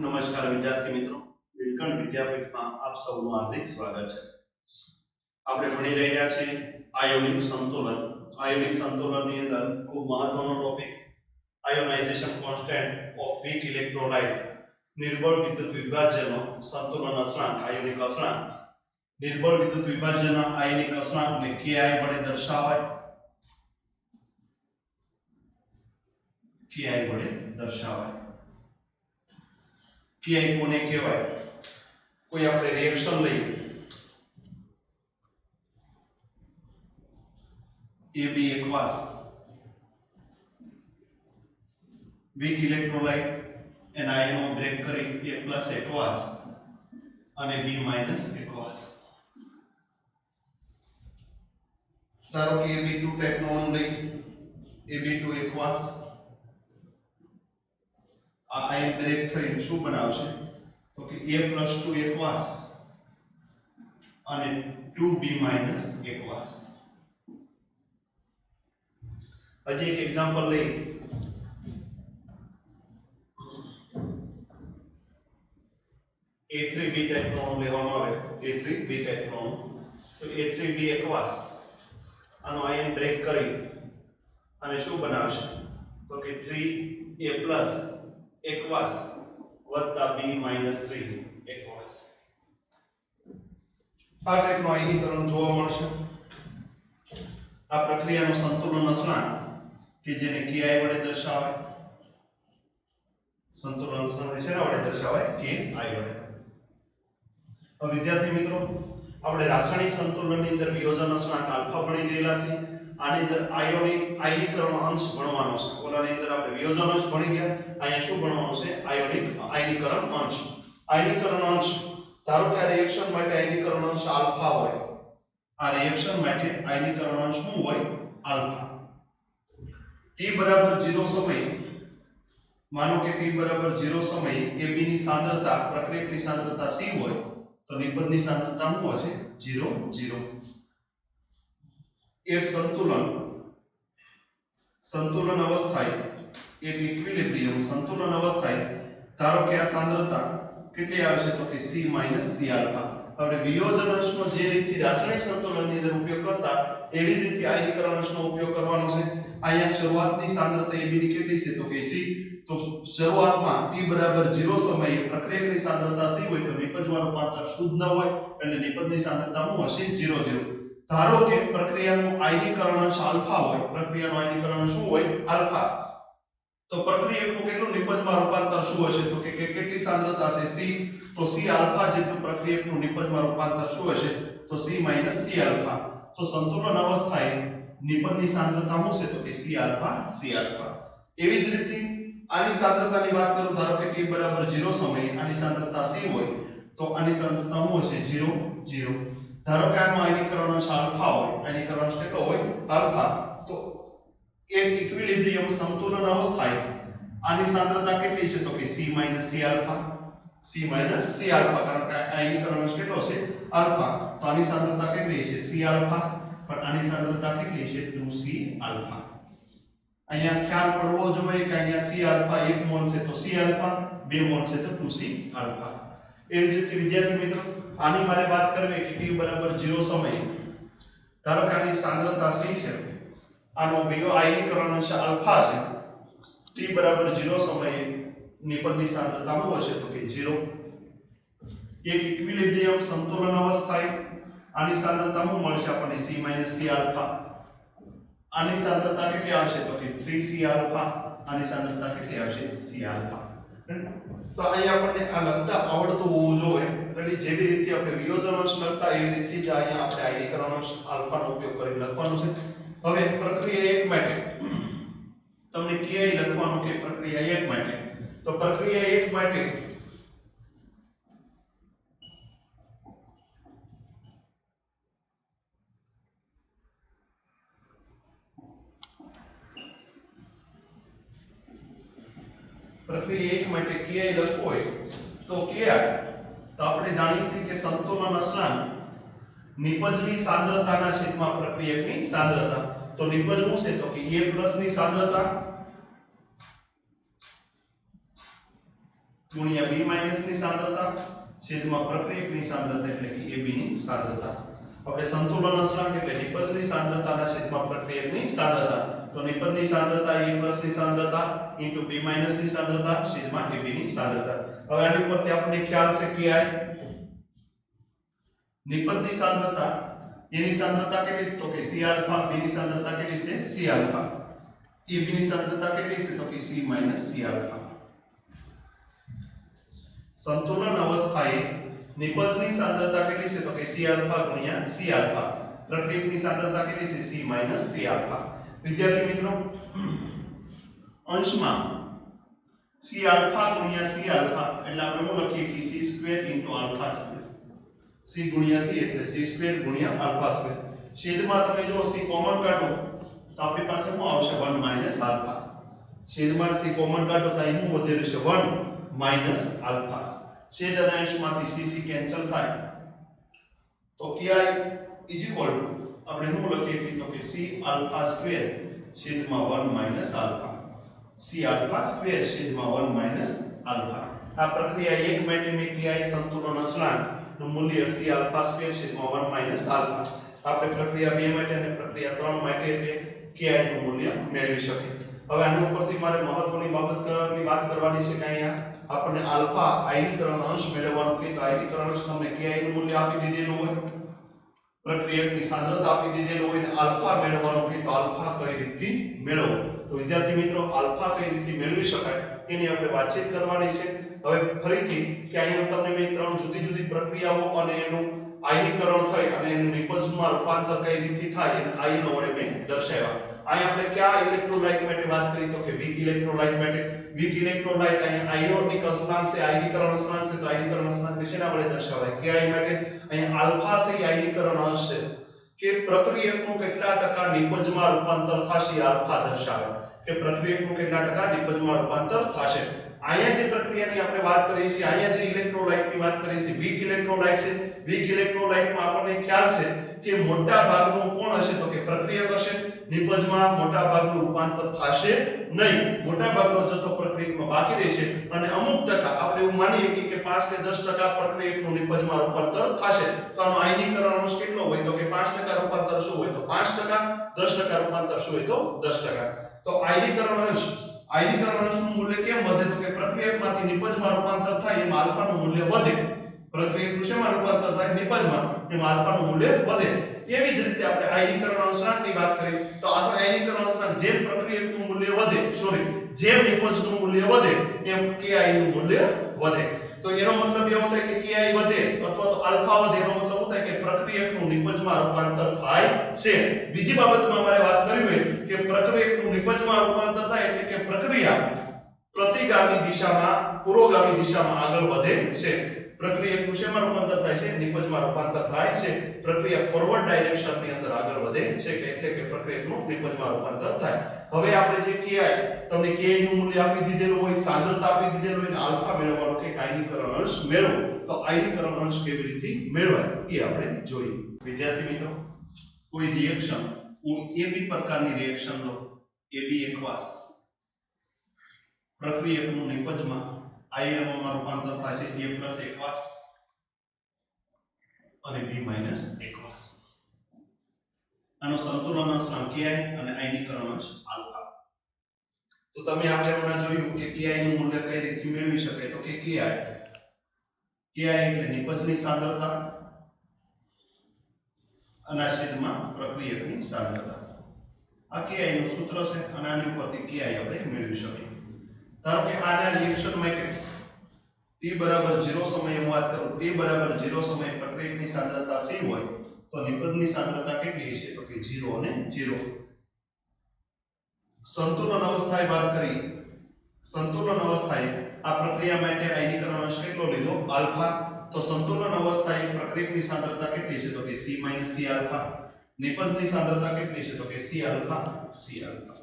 નમસ્કાર વિદ્યાર્થી મિત્રો, બિલકન વિદ્યાપીઠમાં આપ સૌનું હાર્દિક સ્વાગત છે. આપણે ભણી રહ્યા છીએ આયોનિક સંતુલન. આયોનિક સંતુલનની અંદર ખૂબ મહત્વનો topic ionization constant of weak electrolyte, નિર્બળ વિદ્યુત વિભાજ્યનો સંતુલન અચળાંક, આયોનિક અચળાંક. નિર્બળ વિદ્યુત વિભાજ્યના આયોનિક અચળાંકને Ki વડે દર્શાવાય. Ki વડે દર્શાવાય. Ki કોને કહેવાય? કોઈ આપણે રિએક્શન લઈએ AB એકવાસ વીક ઇલેક્ટ્રોલાઇટ એના આયનો બ્રેક કરી A+ એકવાસ અને B- એકવાસ. ધારો કે AB2 ટાઈપનો અણુ લઈ, AB2 એકવાસ. આ આયન બ્રેક થઈને શું બનાવશે? તો કે A+2 એકવાસ અને 2B- એકવાસ. હજી એક એક્ઝામ્પલ લઈ. A3B ટાઈપનો અણુ લેવામાં આવે, A3B ટાઈપનો અણુ. તો A3B એકવાસ આનો આયન બ્રેક કરી અને શું બનાવશે? તો કે 3A+ એકવાસ વત્તા B-3 એકવાસ. આ ટાઈપનું આયનીકરણ જોવા મળશે. આ પ્રક્રિયાનું સંતુલન અચળાંક કે જેને Ki વડે દર્શાવાય. સંતુલન અચળાંક શેના વડે દર્શાવાય? Ki વડે. હવે વિદ્યાર્થી મિત્રો, આપણે રાસાયણિક સંતુલનની અંદર વિયોજન અચળાંક આલ્ફા ભણી ગયેલા છે. આની અંદર આયનીકરણ અંશ ભણવાનો છે. ઓલાની અંદર આપણે વિયોજન અંશ ભણી ગયા. અહીંયા શું ભણવાનું છે? આયનીકરણ અંશ. આયનીકરણ અંશ, ધારો કે આ રિએક્શન માટે આયનીકરણ અંશ આલ્ફા હોય. આ રિએક્શન માટે આયનીકરણ અંશ શું હોય? આલ્ફા. t બરાબર 0 સમય, માનો કે t બરાબર 0 સમય AB ની સાંદ્રતા, પ્રક્રિયકની સાંદ્રતા c હોય તો નિપજની સાંદ્રતા શું હશે? 0 0. એ સંતુલન અવસ્થાએ, એક ઇક્વિલિબ્રિયમ સંતુલન અવસ્થાએ ધારો કે આ સાંદ્રતા કેટલી આવશે? તો કે C - C આલ્ફા. હવે વિયોજન અંશનો જે રીતથી રાસાયણિક સંતુલનની અંદર ઉપયોગ કરતા એવી જ રીતે આયનીકરણ અંશનો ઉપયોગ કરવાનો છે. અહીંયા શરૂઆતની સાંદ્રતા AB ની કેટલી છે? તો કે C. તો શરૂઆતમાં t બરાબર 0 સમયે પ્રક્રિયકની સાંદ્રતા c હોય તો નિપજમાં રૂપાંતર શુદ્ધ ન હોય, એટલે નિપજની સાંદ્રતા શું હશે? 0 0. ધારો કે પ્રક્રિયાનું આયનીકરણ અંશ આલ્ફા હોય, પ્રક્રિયાનું આયનીકરણ અંશ શું હોય? આલ્ફા. તો પ્રક્રિયકનું કેટલું નિપજમાં રૂપાંતર શું હશે? તો કે કેટલી સાંદ્રતા છે? c. તો c આલ્ફા જેટલું પ્રક્રિયકનું નિપજમાં રૂપાંતર શું હશે? તો c - C આલ્ફા. તો સંતુલન અવસ્થાએ નિપજની સાંદ્રતા શું છે? તો કે c આલ્ફા C આલ્ફા. એવી જ રીતે આની સાંદ્રતાની વાત કરું, ધારો કે t બરાબર 0 સમયે આની સાંદ્રતા c હોય તો આની સાંદ્રતા શું હશે? 0 0. ધારો કે આનો આયનીકરણ અંશ આલ્ફા હોય, આયનીકરણ અંશ કેટલો હોય? આલ્ફા. તો એક ઇક્વિલિબ્રિયમ સંતુલન અવસ્થાએ આની સાંદ્રતા કેટલી છે? તો કે c - C alpha. C - C alpha, કારણ કે આયનીકરણ અંશ કેટલો છે? આલ્ફા. તો આની સાંદ્રતા કેટલી છે? C alpha. પણ આની સાંદ્રતા કેટલી છે? 2C alpha. અહીંયા ખ્યાલ પડવો જોઈએ કે અહીંયા C આલ્ફા 1 મોલ છે તો C આલ્ફા, 2 મોલ છે તો 2C આલ્ફા. એવી જ રીતે વિદ્યાર્થી મિત્રો, આની મારે વાત કરવી કે t બરાબર 0 સમયે ધારો કે આની સાંદ્રતા c છે, આનો આયનીકરણ અંશ આલ્ફા છે. t બરાબર 0 સમયે નિપજની સાંદ્રતા શું હશે? તો કે 0. એક ઇક્વિલિબ્રિયમ સંતુલન અવસ્થાએ આની સાંદ્રતા શું મળશે આપણને? C - C alpha. આની સાંદ્રતા કેટલી આવશે? તો કે 3C આલ્ફા. આની સાંદ્રતા કેટલી આવશે? C alpha. તો અહીં આપણને આ લખતા આવડતું હોવું જોઈએ. એટલે જેવી રીતે આપણે વિયોજન અંશ લખતા એવી રીતે જ અહીંયા આપણે આયનીકરણ અંશ આલ્ફાનો ઉપયોગ કરીને લખવાનું છે. હવે પ્રક્રિયા 1 માટે તમને Ki લખવાનું કે પ્રક્રિયા 1 માટે. તો પ્રક્રિયા 1 માટે Ki લખવું હોય તો Ki તો આપણે જાણીએ છીએ કે સંતુલન અચળાંક નિપજની સાંદ્રતાના છેદમાં પ્રક્રિયકની સાંદ્રતા. તો નિપજ શું છે? તો કે A+ ની સાંદ્રતા ગુણ્યા b માઈનસ ની સાંદ્રતા છેદમાં પ્રક્રિયકની સાંદ્રતા એટલે કે ab ની સાંદ્રતા. આપણે સંતુલન અચળાંક એટલે નિપજની સાંદ્રતાના છેદમાં પ્રક્રિયકની સાંદ્રતા. તો નિપજની સાંદ્રતા a પ્લસ ની સાંદ્રતા ઇન્ટુ b માઈનસ ની સાંદ્રતા છેદમાં ab ની સાંદ્રતા. હવે આની ઉપરથી આપણને ખ્યાલ છે કે નિપજની સાંદ્રતા એની સાંદ્રતા કેટલી છે તો કે c આલ્ફા, b ની સાંદ્રતા કેટલી છે c આલ્ફા, ab ની સાંદ્રતા કેટલી છે તો કે c માઈનસ c આલ્ફા. સંતુલન અવસ્થાએ નિપજની સાંદ્રતા કેટલી છે તો કે c આલ્ફા ગુણ્યા c આલ્ફા, પ્રક્રિયકની સાંદ્રતા કેટલી છે c માઈનસ c આલ્ફા. વિદ્યાર્થી મિત્રો અંશમાં c આલ્ફા ગુણ્યા c આલ્ફા એટલે આપણે શું લખીએ કે c square into alpha square, c ગુણ્યા c એટલે c સ્ક્વેર ગુણ્યા આલ્ફા સ્ક્વેર. છેદમાં તમે જો c કોમન કાઢો તો આપણી પાસે શું આવશે 1 માઈનસ આલ્ફા. છેદમાં c કોમન કાઢો તો અહીં શું વધેલું છે 1 માઈનસ આલ્ફા. છેદ અને અંશમાંથી c કેન્સલ થાય તો ki ઇઝ ઇક્વલ ટુ આપણે શું લખીએ તો કે c આલ્ફા સ્ક્વેર છેદમાં 1 minus alpha, c alpha square છેદમાં 1 માઈનસ આલ્ફા. આ પ્રક્રિયા 1 માટે મેં ki સંતુલન અચળાંક નું મૂલ્ય c આલ્ફા સ્ક્વેર છેદમાં 1 માઈનસ આલ્ફા. આપણે પ્રક્રિયા 2 માટે અને પ્રક્રિયા 3 માટે તે ki નું મૂલ્ય મેળવી શકીએ. હવે આની ઉપરથી મારે મહત્વની વાત કરવાની છે કે અહીંયા આપણને આલ્ફા આયનીકરણ અંશ મેળવવાનું કે તો આયનીકરણ અંશ તમને ki નું મૂલ્ય આપી દીધેલું હોય, પ્રક્રિયકની સાંદ્રતા આપી દીધેલું હોય અને આલ્ફા મેળવવાનું કે તો આલ્ફા કઈ રીતથી મેળવવો. તો વિદ્યાર્થી મિત્રો આલ્ફા કઈ રીતથી મેળવી શકાય એની આપણે વાતચીત કરવાની છે. હવે ફરીથી કે અહીંયા તમને મેં ત્રણ જુદી જુદી પ્રક્રિયાઓ અને એનું આયનીકરણ થઈ અને એનું નિપજમાં રૂપાંતર કઈ રીતથી થાય એને આયનો વડે મેં દર્શાવ્યા. અહીં આપણે કયા ઇલેક્ટ્રોલાઇટ માટે વાત કરી તો કે વીક ઇલેક્ટ્રોલાઇટ માટે. વીક ઇલેક્ટ્રોલાઇટ અહીં આયોનિક અચળાંક છે, આયનીકરણ અચળાંક છે, તો આયનીકરણ અચળાંક શેના વડે દર્શાવાય કે આઈ માટે અહીં આલ્ફા છે એ આયનીકરણ અંશ છે કે પ્રક્રિયકનું કેટલા ટકા નિપજમાં રૂપાંતર થશે આલ્ફા દર્શાવે કે પ્રક્રિયકનું કેટલા ટકા નિપજમાં રૂપાંતર થશે. અહીંયા જે પ્રક્રિયાની આપણે વાત કરીએ છીએ, અહીંયા જે ઇલેક્ટ્રોલાઇટની વાત કરીએ છીએ વીક ઇલેક્ટ્રોલાઇટ છે. વીક ઇલેક્ટ્રોલાઇટમાં આપણને ખ્યાલ છે કે મોટા ભાગનું કોણ હશે તો કે પ્રક્રિયક હશે. નિપજમાં મોટા ભાગનું રૂપાંતર થશે નહીં, મોટા ભાગનો જથ્થો પ્રક્રિયકમાં બાકી રહેશે અને અમુક ટકા આપણે એવું માનીએ કે 5 કે 10% પ્રક્રિયકનું નિપજમાં રૂપાંતર થશે. તો આનો આયનીકરણ અંશ કેટલો હોય તો કે 5% રૂપાંતર શું હોય તો 5%, 10% રૂપાંતર શું હોય તો 10%. તો આયનીકરણ અંશનું મૂલ્ય કેમ વધે તો કે પ્રક્રિયકમાંથી નિપજમાં રૂપાંતર થાય એમાં આલ્ફાનું મૂલ્ય વધે. પ્રક્રિયકનું શેમાં રૂપાંતર થાય નિપજમાં, એમાં આલ્ફાનું મૂલ્ય વધે. એવી જ રીતે આપણે આયનીકરણ અચળાંકની વાત કરીએ તો આ આયનીકરણ અચળાંક જેમ પ્રક્રિયકનું મૂલ્ય વધે જેમ નિપજનું મૂલ્ય વધે એમ ki નું મૂલ્ય વધે. તો એનો મતલબ એવો થાય કે ki વધે અથવા તો આલ્ફા વધે એનો મતલબ શું થાય કે પ્રક્રિયકનું નિપજમાં રૂપાંતર થાય છે. બીજી બાબતમાં અમારે વાત કરવી હોય કે પ્રક્રિયકનું નિપજમાં રૂપાંતર થાય એટલે કે પ્રક્રિયા પ્રતિગામી દિશામાં પુરોગામી દિશામાં આગળ વધે છે. પ્રક્રિયકનું શેમાં રૂપાંતર થાય છે નિપજમાં રૂપાંતર થાય છે. પ્રક્રિયા ફોરવર્ડ ડાયરેક્શનની અંદર આગળ વધે છે એટલે કે પ્રક્રિયકનું નિપજમાં રૂપાંતર થાય. હવે આપણે જે ki તમને ki નું મૂલ્ય આપી દીધેલું હોય, સાંદ્રતા આપી દીધેલું હોય અને આલ્ફા મેળવવાનો કે આયનીકરણ અંશ મેળવો તો આયનીકરણ અંશ કેવી રીતે મેળવાય એ આપણે જોઈએ. વિદ્યાર્થી મિત્રો કોઈ રિએક્શન એબી પ્રકારની રિએક્શન લો, એબી એકવાસ પ્રક્રિયકનું નિપજમાં આયનોમાં રૂપાંતર થાય છે a પ્લસ એકવાસ અને b માઈનસ એકવાસ. આનો સંતુલન અચળાંક ki અને આયનીકરણ અંશ આલ્ફા. તો તમે આપણે હમણાં જોયું કે ki નું મૂલ્ય કઈ રીતે મેળવી શકાય તો કે ki એટલે નિપજની સાંદ્રતા અને છેદમાં પ્રક્રિયકની સાંદ્રતા. આ ki નું સૂત્ર છે અને આની ઉપરથી ki આપણે મેળવી શકીએ. ધારો કે આના રિએક્શન માટે t બરાબર 0 સમયે હું વાત કરું, t બરાબર 0 સમયે પ્રક્રિયકની સાંદ્રતા c હોય તો નિપજની સાંદ્રતા કેટલી હશે તો કે 0 અને 0. સંતુલન અવસ્થાએ વાત કરી, સંતુલન અવસ્થાએ આ પ્રક્રિયા માટે આયનીકરણ અંશ કેટલો લીધો આલ્ફા. તો સંતુલન અવસ્થાએ પ્રક્રિયકની સાંદ્રતા કેટલી છે તો કે c c આલ્ફા. નિપજની સાંદ્રતા કેટલી છે તો કે c આલ્ફા c આલ્ફા.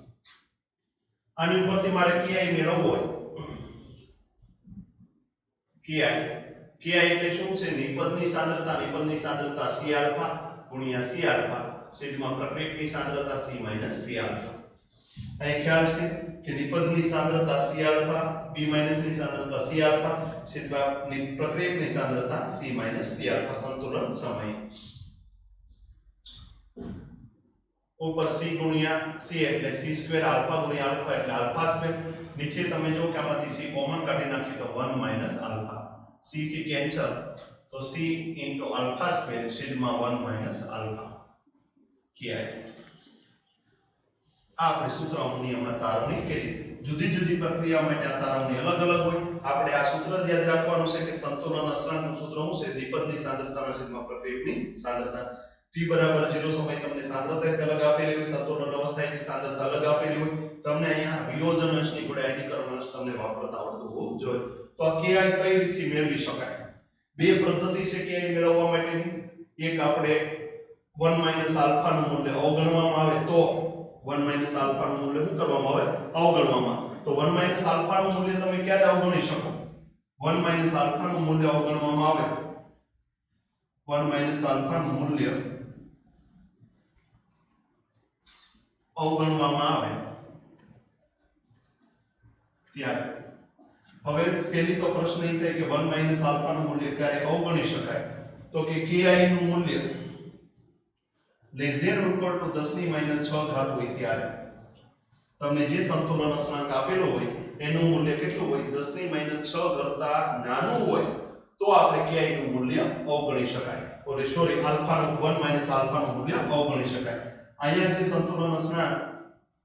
આની ઉપરથી મારે ki મેળવવો હોય, ki એટલે શું છે નિપજની સાંદ્રતા c આલ્ફા ગુણ્યા c આલ્ફા છેદમાં પ્રક્રિયકની સાંદ્રતા c c આલ્ફા. અહીં ખ્યાલ છે કે નિપજની સાંદ્રતા C આલ્ફા B માઈનસ ની સાંદ્રતા C આલ્ફા છેદમાં પ્રક્રિયકની સાંદ્રતા C માઈનસ C આલ્ફા સંતુલન સમય ऊपर c गुणिया c એટલે c સ્ક્વેર આલ્ફા ગુણ્યા આલ્ફા એટલે આલ્ફા સ્ક્વેર નીચે તમે જો કે આમાંથી c કોમન કાઢી નાખી તો 1 minus alpha c c cancel તો c આલ્ફા સ્ક્વેર છેદમાં 1 માઈનસ આલ્ફા ki આ આપણે સૂત્રોની હમણાં તારવણી કરી જુદી જુદી પ્રક્રિયા માટે આ તારવણી અલગ અલગ હોય આપણે આ સૂત્ર યાદ રાખવાનું છે કે સંતુલન અસરાંકનું સૂત્ર શું છે દીપકની સાંદ્રતાના છેદમાં પ્રક્રિયકની સાંદ્રતા t બરાબર 0 સમય તમને સાંદ્રતા અલગ આપેલી હોય સંતુલન અવસ્થાની સાંદ્રતા અલગ આપેલી હોય તમને અહીંયા વિયોજન અંશની જોડે આયનીકરણ અંશ તમને વાપરતા આવડતું હોવું જોઈએ તો આ ki કઈ રીતે મેળવી શકાય બે પદ્ધતિ છે ki મેળવવા માટેની એક આપણે 1 માઈનસ આલ્ફા નું મૂલ્ય અવગણવામાં આવે તો 1 માઈનસ આલ્ફા નું મૂલ્ય શું કરવામાં આવે અવગણવામાં તો 1 માઈનસ આલ્ફા નું મૂલ્ય તમે ક્યારે અવગણી શકો 1 માઈનસ આલ્ફા નું મૂલ્ય અવગણવામાં આવે 1 માઈનસ આલ્ફા નું મૂલ્ય અવગણવામાં આવે ત્યારે હવે પહેલી તો પ્રશ્ન એ થાય કે 1 માઈનસ આલ્ફા નું મૂલ્ય ક્યારે અવગણી શકાય તો કે ki નું મૂલ્ય less than or equal to 10 ની માઈનસ 6 ઘાત હોય ત્યારે તમને જે સંતુલન અસરાંક આપેલો હોય એનું મૂલ્ય કેટલું હોય 10 ની માઈનસ 6 કરતા નાનું હોય તો આપણે ki નું મૂલ્ય અવગણી શકાય ઓરે સોરી આલ્ફા નું 1 માઈનસ આલ્ફા નું મૂલ્ય અવગણી શકાય અહીંયા જે સંતુલન અસરાંક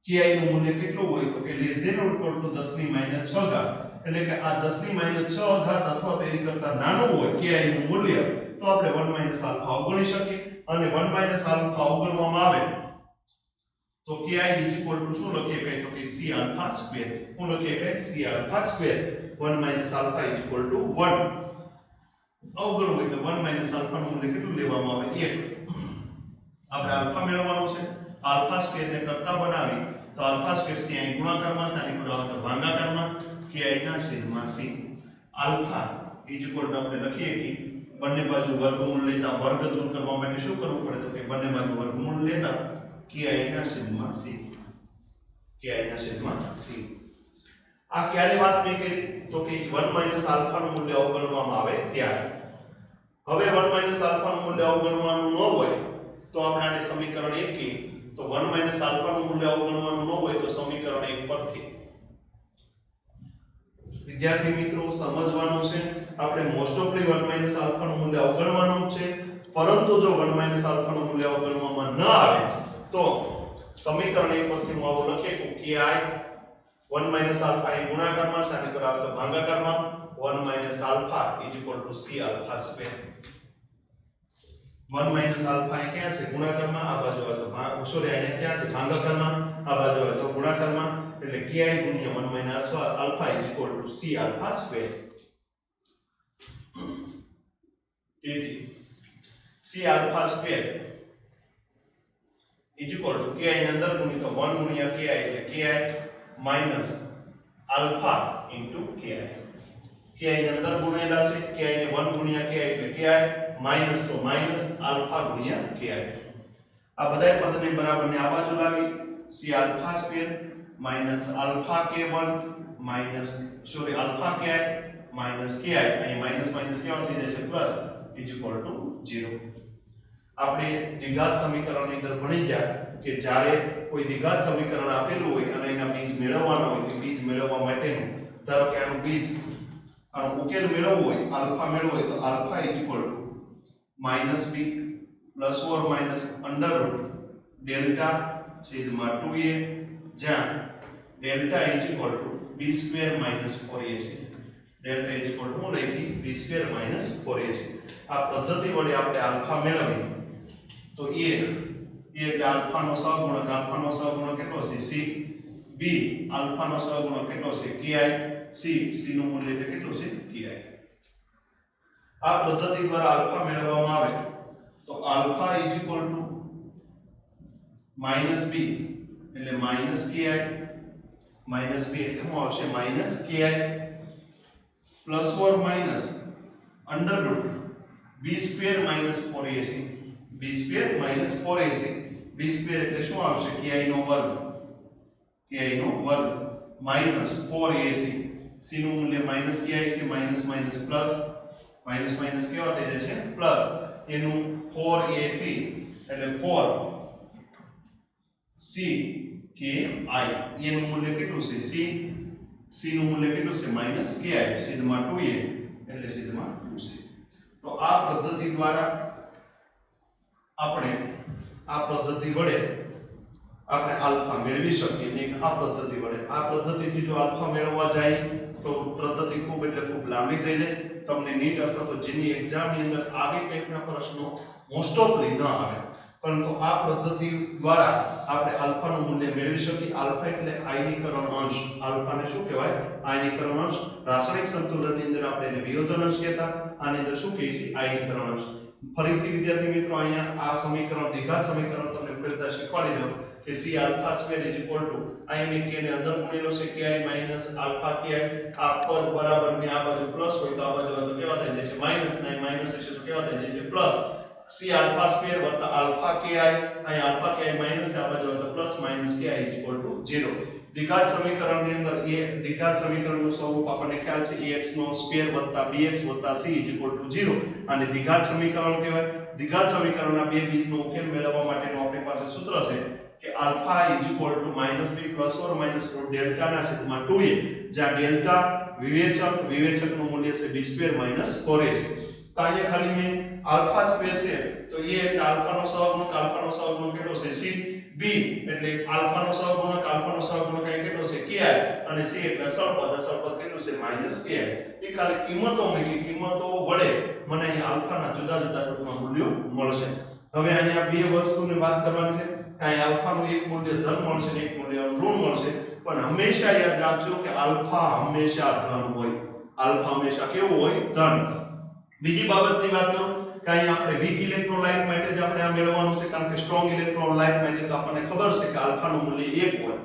ki નું મૂલ્ય કેટલું હોય તો કે less than or equal to 10 ની માઈનસ 6 ઘાત એટલે કે આ 10 ની માઈનસ 6 ઘાત અથવા તો એની કરતા નાનું હોય ki નું મૂલ્ય તો આપણે 1 માઈનસ આલ્ફા અવગણી શકીએ અને 1 માઈનસ આલ્ફા અવગણવામાં આવે તો ki શું લખીએ કઈ તો કે c આલ્ફા સ્ક્વેર શું લખીએ કઈ c alpha square 1 minus alpha 1 અવગણવું એટલે 1 માઈનસ આલ્ફા નું મૂલ્ય કેટલું લેવામાં આવે 1 આપણે આલ્ફા મેળવવાનો છે આલ્ફા સ્ક્વેર ને કરતા બનાવી તો આલ્ફા સ્ક્વેર c અહીં ગુણાકારમાં સાની પર આવે તો ભાગાકારમાં ki ના છેદમાં c આલ્ફા આપણે લખીએ કે બંને બાજુ વર્ગમૂળ લેતા વર્ગ દૂર કરવા માટે શું કરવું પડે તો કે બંને બાજુ વર્ગમૂળ લેતા ki ના છેદમાં c આ ક્યારે વાત મેં કરી તો કે 1 માઈનસ આલ્ફા નું મૂલ્ય અવગણવામાં આવે ત્યારે હવે 1 માઈનસ આલ્ફા નું મૂલ્ય અવગણવાનું ન હોય તો આપણે આને સમીકરણ 1 કે તો 1 માઈનસ આલ્ફા નું મૂલ્ય અવગણવાનું ન હોય તો સમીકરણ 1 પરથી વિદ્યાર્થી મિત્રો સમજવાનું છે આપણે મોસ્ટ ઓફલી 1 માઈનસ આલ્ફા નું મૂલ્ય અવગણવાનું છે પરંતુ જો 1 માઈનસ આલ્ફા નું મૂલ્ય અવગણવામાં ન આવે તો સમીકરણ 1 પરથી હું આવું લખી શકું કે i 1 માઈનસ આલ્ફા એ ગુણાકારમાં સાની પર આવે તો ભાગાકારમાં 1 minus alpha c alpha square 1 minus alpha એ ક્યાં છે ગુણાકારમાં આ બાજુ આવે તો સોરી અહીંયા ક્યાં છે ભાગાકારમાં આ બાજુ આવે તો ગુણાકારમાં એટલે ki ગુણ્યા 1 minus alpha c alpha square તેથી c આલ્ફા સ્ક્વેર ki ની અંદર ગુણી તો 1 ગુણ્યા ki એટલે ki માઈનસ આલ્ફા ki ની અંદર ગુણેલા છે ki ને 1 ગુણ્યા ki એટલે ki માઈનસ તો માઈનસ આલ્ફા ગુણ્યા ki આ બધા પદને બરાબર ને આ બાજુ લાવી c alpha square minus alpha k1 minus sorry alpha ki minus ki અહીં માઈનસ માઈનસ કેવા થઈ જશે પ્લસ 0 આપણે દ્વિઘાત સમીકરણની અંદર ભણી ગયા કે જ્યારે કોઈ દ્વિઘાત સમીકરણ આપેલું હોય અને એના બીજ મેળવવાના હોય તો બીજ મેળવવા માટેનું ધારો કે આનું બીજ આનો ઉકેલ મેળવવો હોય આલ્ફા મેળવવો હોય તો alpha minus b plus or minus under route delta છેદમાં 2a જ્યાં delta b square minus 4ac delta હું લખી b સ્ક્વેર માઈનસ 4ac આ પદ્ધતિ વડે આપણે આલ્ફા મેળવીએ તો a એટલે આલ્ફાનો સહગુણક કેટલો છે c b આલ્ફાનો સહગુણક કેટલો છે ki c નું મૂલ્ય તે કેટલું છે ki આ પદ્ધતિ દ્વારા આલ્ફા મેળવવામાં આવે તો આલ્ફા -b એટલે -ki માઈનસ b એટલે શું આવશે minus ki plus or minus under route b square minus 4ac b square minus 4ac b square એટલે શું આવશે ki નો વર્ગ ki નો વર્ગ માઈનસ 4ac c નું મૂલ્ય માઈનસ ki છે minus minus plus minus minus કેવા થઈ જાય છે પ્લસ એનું 4ac એટલે 4 c ki એનું મૂલ્ય કેટલું છે c નું મૂલ્ય કેટલું છે માઈનસ ki સિદ્ધમાં 2a એટલે સિદ્ધમાં 2c તો આ પદ્ધતિ દ્વારા આપણે આ પદ્ધતિ વડે આપણે આલ્ફા મેળવી શકીએ ને આ પદ્ધતિથી જો આલ્ફા મેળવવા જાય તો પદ્ધતિ ખૂબ એટલે ખૂબ લાંબી થઈ જાય તમને નીટ અથવા તો જેની એક્ઝામ ની અંદર આવી ટાઈપના પ્રશ્નો મોસ્ટ ઓફલી ન આવે પરંતુ આ પદ્ધતિ દ્વારા આપણે આલ્ફાનું મૂલ્ય મેળવી શકીએ આલ્ફા એટલે આયનીકરણ અંશ આલ્ફાને શું કહેવાય આયનીકરણ અંશ રાસાયણિક સંતુલનની અંદર આપણે એને વિયોજન અંશ કહેતા આની અંદર શું કહીએ છીએ આયનીકરણ અંશ ફરીથી વિદ્યાર્થી મિત્રો અહીંયા આ સમીકરણ દ્વિઘાત સમીકરણ તમને ઉકેલતા શીખવાડી દઉં કે c alpha square is equal to i ને k ને અંદર ગુણેલો છે ki minus alpha ki આ પદ બરાબર ને આ બાજુ પ્લસ હોય તો આ બાજુ તો કેવા થઈ જાય છે માઈનસ ને માઈનસ હશે તો કેવા થઈ જાય છે પ્લસ c alpha square વત્તા alpha ki અહીં alpha ki માઈનસ આ બાજુ તો plus minus ki is equal to 0 દ્વિઘાત સમીકરણની અંદર એ દ્વિઘાત સમીકરણનું સ્વરૂપ આપણને ખ્યાલ છે ax નો સ્ક્વેર વત્તા bx વત્તા c is equal to 0 અને દ્વિઘાત સમીકરણ કહેવાય દ્વિઘાત સમીકરણના બે બીજનો ઉકેલ મેળવવા માટેનું આપણી પાસે સૂત્ર છે કે alpha is equal to -b plus or minus root delta ના છેદમાં 2a જ્યાં ડેલ્ટા વિવેચકનું મૂલ્ય છે b સ્ક્વેર minus 4a છે તો અહીંયા ખાલી મેં આલ્ફા સ્ક્વેર છે તો a એટલે આલ્ફાનો સહગુણક કેટલો છે c b એટલે આલ્ફાનો સહગુણક અહીં કેટલો છે ki અને c એટલે અસળપદ કેટલું છે -ki એ ખાલી કિંમતો વડે મને અહીં આલ્ફાના જુદા જુદા ટૂંકમાં મૂલ્યો મળશે હવે અહીંયા બે વસ્તુની વાત કરવાની છે કાઈ આલ્ફાનું એક મૂલ્ય ધન મળશે ને એક મૂલ્ય ઋણ મળશે પણ હંમેશા યાદ રાખજો કે આલ્ફા હંમેશા ધન હોય આલ્ફા હંમેશા કેવું હોય ધન બીજી બાબતની વાત કરું કે અહીં આપણે વીક ઇલેક્ટ્રોલાઇટ માટે જ આપણે આ મેળવવાનું છે કારણ કે સ્ટ્રોંગ ઇલેક્ટ્રોલાઇટ માટે તો આપણને ખબર છે કે આલ્ફાનું મૂલ્ય 1 હોય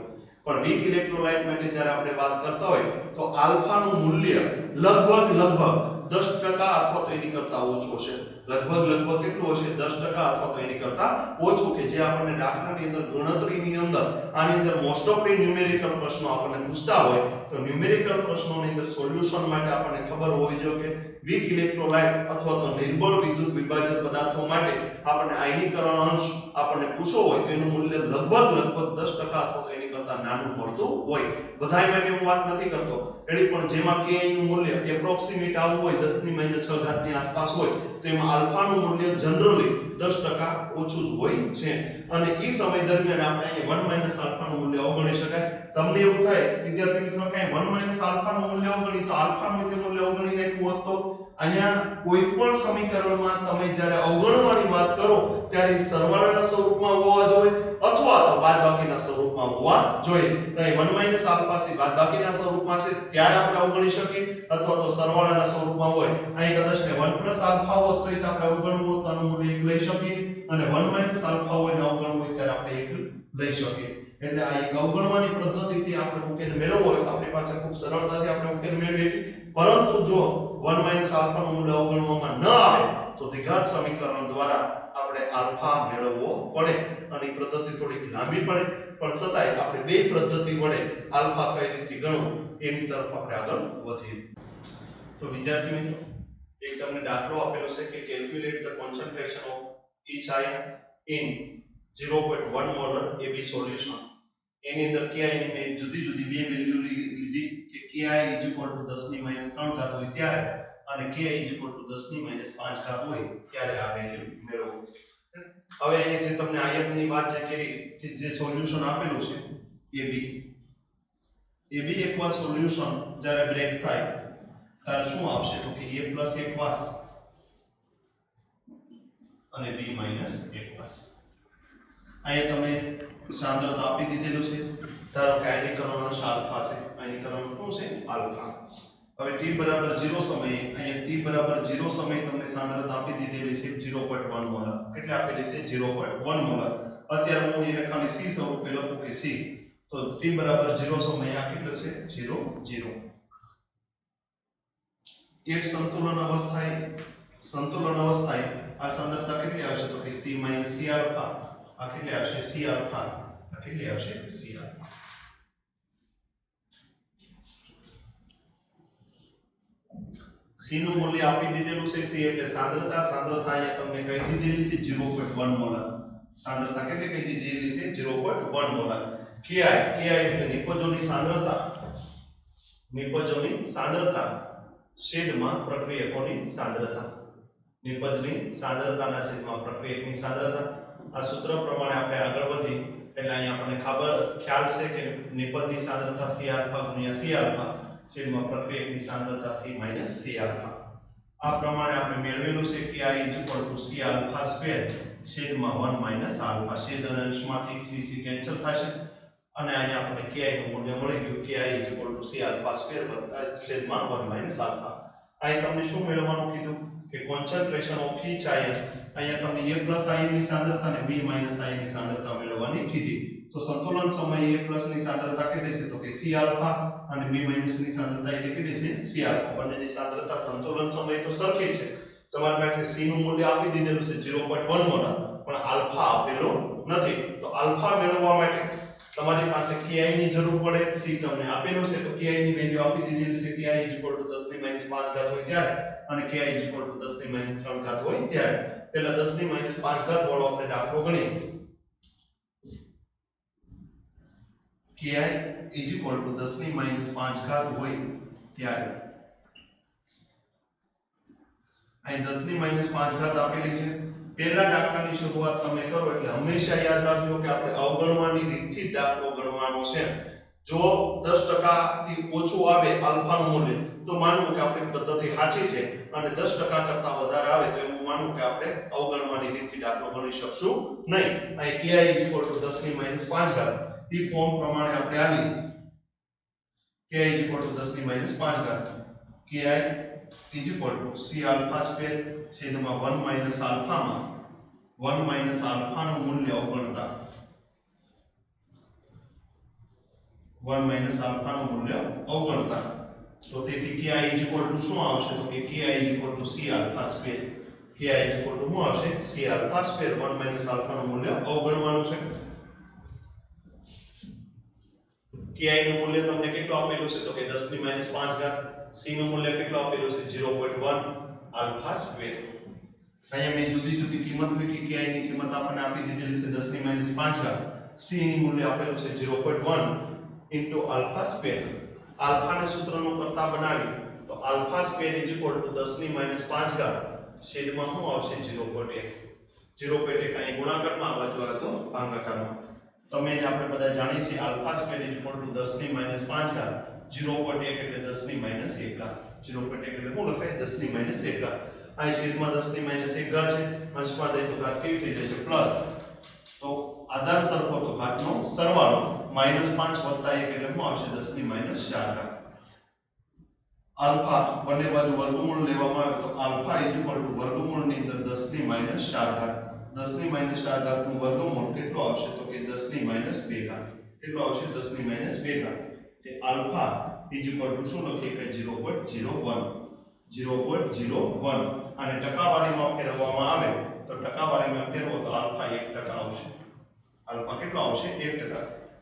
પણ વીક ઇલેક્ટ્રોલાઇટ માટે જ્યારે આપણે વાત કરતા હોય તો આલ્ફાનું મૂલ્ય લગભગ 10% અથવા તો એની કરતા ઓછું હશે લગભગ કેટલું હશે 10% અથવા તો એની કરતા ઓછું કે જે આપણને દાખલાની અંદર ગણતરીની અંદર આની અંદર મોસ્ટ ઓફ ન્યુમેરિકલ પ્રશ્નો આપણને પૂછતા હોય તો ન્યુમેરિકલ પ્રશ્નોની અંદર સોલ્યુશન માટે આપણને ખબર હોવી જોઈએ કે વીક ઇલેક્ટ્રોલાઇટ અથવા તો નિર્બળ વિદ્યુત વિભાજક પદાર્થો માટે આપણને આયનીકરણ અંશ આપણને પૂછવો હોય તો એનું મૂલ્ય લગભગ 10% અથવા તો એની કરતા નાનું પડતું હોય બધાય માટે હું વાત નથી કરતો એની પણ જેમાં k નું મૂલ્ય એપ્રોક્સિમેટ આવવું હોય 10 - 6 ની આસપાસ હોય તો એમાં આલ્ફાનું મૂલ્ય જનરલી 10% ઓછું જ હોય છે અને એ સમય દરમિયાન આપણે અહીં 1 - આલ્ફાનું મૂલ્ય અવગણી શકાય તમને એવું થાય વિદ્યાર્થી મિત્રો કે 1 - આલ્ફાનું મૂલ્ય અવગણી તો આલ્ફાનું મૂલ્ય અવગણી નાખ્યું હોત તો અહીંયા કોઈ પણ સમીકરણમાં તમે જ્યારે અવગણવાની વાત કરો ત્યારે સરવાળાના સ્વરૂપમાં હોવા જોઈએ અથવા તો બાદબાકીના સ્વરૂપમાં હોવા જોઈએ તો અહીં 1 - આલ્ફા છે બાદબાકીના સ્વરૂપમાં છે ત્યારે આપણે અવગણી શકીએ અથવા તો સરવાળાના સ્વરૂપમાં હોય અહીં કદાચ ને 1 + આલ્ફા હોત તો આપણે અવગણવું હોત તો આનું મૂલ્ય 1 લઈ શકીએ અને 1 - આલ્ફા હોય ને અવગણવું હોય ત્યારે આપણે 1 લઈ શકીએ એટલે આ એક અવગણવાની પદ્ધતિથી આપણે ઉકેલ મેળવવો હોય તો આપણી પાસે ખૂબ સરળતાથી આપણે ઉકેલ મેળવીએ પરંતુ જો 1 - આલ્ફાનું મૂલ્ય અવગણવામાં ન આવે તો દ્વિઘાત સમીકરણ દ્વારા આપણે આલ્ફા મેળવવો પડે અને પદ્ધતિ થોડી લાંબી પડે પણ છતાંય આપણે બે પદ્ધતિ વડે આલ્ફા કઈ રીતે ગણવું એની તરફ આપણે આગળ વધીએ તો વિદ્યાર્થી મિત્રો એક તમને દાખલો આપેલો છે કે calculate the concentration of each ion in 0.1 molar AB solution એની અંદર ki ની મેં જુદી બે વેલ્યુ લીધી કે ki = 10⁻³ હોય ત્યારે અને ki = 10⁻⁵ હોય ત્યારે આ વેલ્યુ મેળવો હવે અહીંયા જે તમને આયન ની વાત જે કરી કે જે સોલ્યુશન આપેલું છે AB એકવાર સોલ્યુશન જ્યારે બ્રેક થાય ત્યારે શું આવશે તો કે a + એકવાસ અને b - એકવાસ અહીંયા તમે સાંદ્રતા આપી દીધેલું છે ધારો કે આયનીકરણ અંશ આલ્ફા છે આયનીકરણ શું છે આલ્ફા હવે t = 0 સમયે અહીંયા t = 0 સમયે તમને સાંદ્રતા આપી દીધેલી છે 0.1 મોલર કેટલી આપેલી છે 0.1 મોલર અત્યારે હું એને ખાલી c સ્વરૂપે લખું કે c તો t = 0 સમયે આ કેટલું છે 0 એક સંતુલન અવસ્થાએ આ સાંદ્રતા કેટલી આવશે તો કે c - c આલ્ફા આ કેટલી આવશે c આલ્ફા આ કેટલી આવશે c આલ્ફા c નું મૂલ્ય આપી દીધેલું છે c એટલે સાંદ્રતા અહીંયા તમને કહી દીધેલી છે 0.1 મોલર સાંદ્રતા કેટલી કહી દીધેલી છે 0.1 મોલર ki એટલે નિપજોની સાંદ્રતા છેદમાં પ્રક્રિયકોની સાંદ્રતા નિપજની સાંદ્રતાના છેદમાં પ્રક્રિયકની સાંદ્રતા આ સૂત્ર પ્રમાણે આપણે આગળ વધી એટલે અહીંયા આપણને ખ્યાલ છે કે નિપજની સાંદ્રતા C આલ્ફા ગુણ્યા C આલ્ફા છેદમાં પ્રક્રિયકની સાંદ્રતા C માઈનસ C આલ્ફા આ પ્રમાણે આપણે મેળવેલું છે કે I C આલ્ફા સ્ક્વેર છેદમાં 1 માઈનસ આલ્ફા છેદ અને અંશમાંથી C કેન્સલ થશે અને અહીંયા આપણે ki નું મૂલ્ય મળી ગયું ki C આલ્ફા સ્ક્વેર છેદમાં 1 માઈનસ આલ્ફા અહીં તમને શું મેળવવાનું કીધું કે કોન્સન્ટ્રેશન ઓફ each ion અહીંયા તમને A પ્લસ ion ની સાંદ્રતા અને B માઈનસ ion ની સાંદ્રતા મેળવવાની કીધી તો સંતુલન સમયે A પ્લસ ની સાંદ્રતા કેટલી છે તો કે C આલ્ફા અને B માઈનસ ની સાંદ્રતા એટલે કેટલી છે C આલ્ફા બંનેની સાંદ્રતા સંતુલન સમયે તો સરખી છે તમારી પાસે C નું મૂલ્ય આપી દીધેલું છે 0.1 મોલર પણ આલ્ફા આપેલો નથી તો આલ્ફા મેળવવા માટે તમારી પાસે ki ની જરૂર પડે c તમને આપેલો છે તો ki ની વેલ્યુ આપી દીધેલી છે ki 10 ની -5 ઘાત હોય ત્યારે અને ki 10 ની -3 ઘાત હોય ત્યારે પહેલા 10 ની -5 ઘાત વાળો આપણે દાખલો ગણીએ ki 10 ની -5 ઘાત હોય ત્યારે અહીં 10 ની -5 ઘાત આપેલી છે પહેલા દાખલાની શરૂઆત તમે કરો એટલે હંમેશા યાદ રાખજો કે આપણે અવગણવાની રીતથી દાખલો ગણવાનો છે જો 10% થી ઓછું આવે આલ્ફાનું મૂલ્ય તો માનવું કે આપણી પદ્ધતિ સાચી છે અને 10% કરતા વધારે આવે તો એવું માનવું કે આપણે અવગણવાની રીતથી દાખલો ગણી શકશું નહીં અહીં ki 10 ની -5 ઘાત ઈ ફોર્મ પ્રમાણે આપણે આની ki 10 ની -5 ઘાત ki C alpha square છેદમાં 1 માઈનસ આલ્ફામાં 1 માઈનસ આલ્ફાનું મૂલ્ય અવગણતા 1 માઈનસ આલ્ફાનું મૂલ્ય અવગણતા તો તેથી ki શું આવશે તો કે ki C alpha square ki શું આવશે C alpha square 1 માઈનસ આલ્ફાનું મૂલ્ય અવગણવાનું છે ki નું મૂલ્ય તમને કેટલું આપેલું છે તો કે 10 ની -5 ઘાત c નું મૂલ્ય કેટલું આપેલું છે 0.1 આલ્ફા સ્ક્વેર અહીંયા મેં જુદી જુદી કિંમત મૂકી ki ની કિંમત આપણને આપી દીધેલી છે 10 ની -5 ઘાત c ની મૂલ્ય આપેલું છે 0.1 આલ્ફા સ્ક્વેર આલ્ફાને સૂત્રનો કરતા બનાવી તો આલ્ફા સ્ક્વેર 10 ની -5 ઘાત છેદમાં શું આવશે 0.1 0.1 અહીં ગુણાકારમાં આ બાજુ આવે તો ભાગાકારમાં તમે આપણે બધા જાણીએ છીએ આલ્ફા સ્ક્વેર 10 ની -5 ઘાત 0.1 એટલે 10 ની -1 ઘાત 0.1 એટલે શું લખાય 10 ની -1 ઘાત અહીં છેદમાં 10 ની -1 ઘાત છે અંશમાં દઈએ તો ઘાત કેવી થઈ જશે પ્લસ તો આધાર સરખો તો ઘાતનો સરવાળો -5 + 1 એટલે શું આવશે 10 ની -4 ઘાત આલ્ફા બંને બાજુ વર્ગમૂળ લેવામાં આવે તો આલ્ફા વર્ગમૂળની અંદર 10 ની -4 ઘાત 10 ની -4 ઘાતનું વર્ગમૂળ કેટલું આવશે તો કે 10 ની -2 ઘાત કેટલું આવશે 10 ની -2 ઘાત તે આલ્ફા શું લખીએ કે 0.01 અને ટકાવારીમાં ફેરવવામાં આવે તો ટકાવારીમાં ફેરવો તો આલ્ફા 1% આવશે આલ્ફા કેટલો આવશે 1%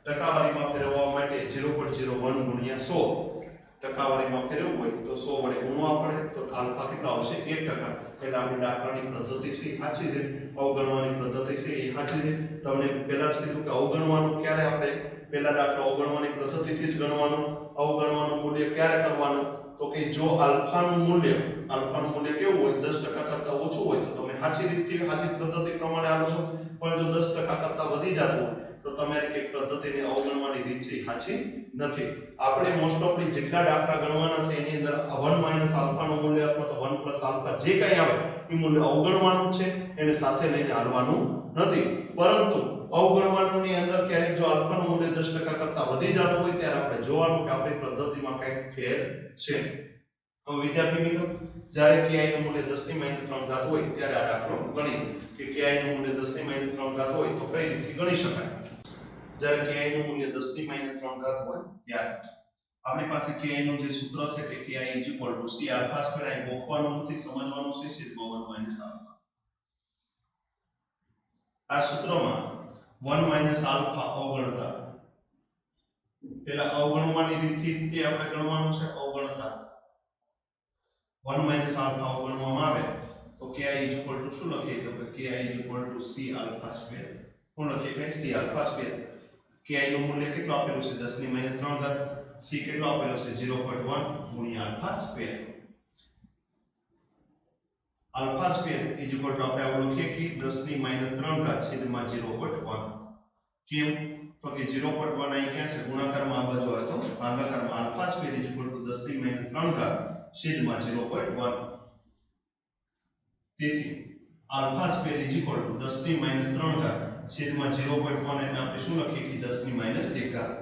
ટકાવારીમાં ફેરવવા માટે 0.01 ગુણ્યા 100 ટકાવારીમાં ફેરવવું હોય તો 100 વડે ગુણવા પડે તો આલ્ફા કેટલો આવશે 1%. એટલે આપણી દાખલાની પદ્ધતિ છે સાચી છે અવગણવાની પદ્ધતિ છે એ સાચી છે તમને પહેલા જ કીધું કે અવગણવાનું ક્યારે આપણે પહેલા દાખલો અવગણવાની પદ્ધતિથી જ ગણવાનું અવગણવાનું મૂલ્ય ક્યારે કરવાનું તો કે જો આલ્ફાનું મૂલ્ય કેવું હોય 10% કરતા ઓછું હોય તો તમે સાચી રીતથી સાચી પદ્ધતિ પ્રમાણે આલો છો પણ જો 10% કરતા વધી જતું હોય તો તમારી કે પદ્ધતિને અવગણવાની રીત છે સાચી નથી આપણે મોસ્ટ ઓફલી જેટલા દાખલા ગણવાના છે એની અંદર 1 - આલ્ફાનું મૂલ્ય અથવા તો 1 + આલ્ફા જે કંઈ આવે એ મૂલ્ય અવગણવાનું છે એને સાથે લઈને હાલવાનું નથી પરંતુ અવગણવાનુંની અંદર ક્યારેક જો આલ્ફાનું મૂલ્ય 10% કરતા વધી જતું હોય ત્યારે આપણે જોવાનું કે આપણી પદ્ધતિમાં કંઈક ફેર છે હવે વિદ્યાર્થી મિત્રો જ્યારે ki નું મૂલ્ય 10 ની -3 ઘાત હોય ત્યારે આ દાખલો ગણી કે ki નું મૂલ્ય 10 ની -3 ઘાત હોય તો કઈ રીતે ગણી શકાય જ્યારે ki નું મૂલ્ય 10 ની -3 ઘાત હોય ત્યારે આપણી પાસે ki નું જે સૂત્ર છે કે ki C alpha square અહીં ગોખવાનું નથી સમજવાનું છે છેદમાં 1 - આલ્ફા આ સૂત્રમાં 1 - આલ્ફા અવગણતા પેલા અવગણવાની રીતથી તે આપણે ગણવાનું છે અવગણતા 1 માઇનસ આલ્ફા અવગણવામાં આવે તો ki ઇક્વલ ટુ શું લખીએ તો કે ki equal two c alpha square. શું લખીએ કે c આલ્ફા સ્ક્વેર. ki નું મૂલ્ય કેટલું આપેલું છે 10 ની -3 ઘાત. c કેટલો આપેલો છે 0.1 ગુણ્યા alpha square. Alpha square equal to આપણે આવું લખીએ કે 10 ની -3 ઘાત છેદમાં 0.1. કેમ તો કે 0.1 અહીં ક્યાં છે ગુણાકારમાં આ બાજુ આવે તો ભાગાકારમાં આલ્ફા સ્ક્વેર ઇક્વલ ટુ 10 ની -3 ઘાત છેદમાં 0.1. તેથી આલ્ફા સ્ક્વેર ઇક્વલ ટુ 10 ની -3 ઘાત છેદમાં 0.1 એટલે આપણે શું લખીએ કે 10 ની -1 ઘાત